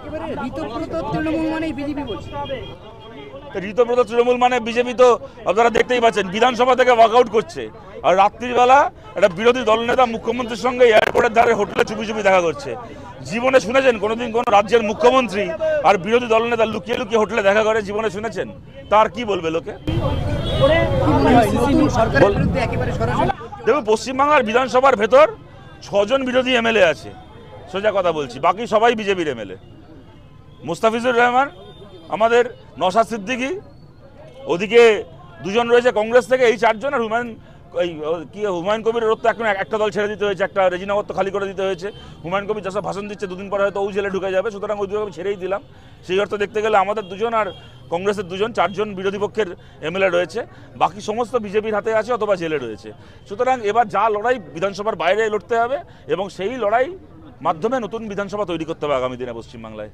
একেবারে ঋতব্রত তৃণমূল মানেই বিজেপি বলছে। ঋতব্রত তৃণমূল মানে বিজেপি তো আপনারা দেখতেই পাচ্ছেন, বিধানসভা থেকে ওয়াকআউট করছে। আর রাত্রিবেলা একটা বিরোধী দলনেতা মুখ্যমন্ত্রীর সঙ্গে এয়ারপোর্টের ধারে হোটেলে চুপি চুপি দেখা করছে। জীবনে শুনেছেন কোনোদিন কোনো রাজ্যের মুখ্যমন্ত্রী আর বিরোধী দলনেতা লুকিয়ে লুকিয়ে হোটেলে দেখা করে? জীবনে শুনেছেন? তার কি বলবে লোকে? কি মনে হয় নতুন সরকারের বিরুদ্ধে একেবারে সরাসরি? দেখুন, পশ্চিমবাংলার বিধানসভার ভেতর 6 জন বিরোধী এমএলএ আছে, সোজা কথা বলছি, বাকি সবাই বিজেপির এমএলএ। মুস্তাফিজুর রহমান, আমাদের নওশাদ সিদ্দিকী, ওদিকে 2 জন রয়েছে কংগ্রেস থেকে, এই 4 জন। আর হুমায়ুন কবিরের তো এখন একটা দল ছেড়ে দিতে হয়েছে, একটা রেজিনগর তো খালি করে দিতে হয়েছে। হুমায়ুন কবির যা ভাষণ দিচ্ছে, 2 দিন পরে হয়তো ও জেলে ঢুকে যাবে, সুতরাং ওই 2 আমি ছেড়েই দিলাম। সেই অর্থ দেখতে গেলে আমাদের 2 জন আর কংগ্রেসের 2 জন, 4 জন বিরোধী পক্ষের এমএলএ রয়েছে, বাকি সমস্ত বিজেপির হাতে আছে অথবা জেলে রয়েছে। সুতরাং এবার যা লড়াই বিধানসভার বাইরে লড়তে হবে এবং সেই লড়াই মাধ্যমে নতুন বিধানসভা তৈরি করতে হবে আগামী দিনে পশ্চিমবাংলায়।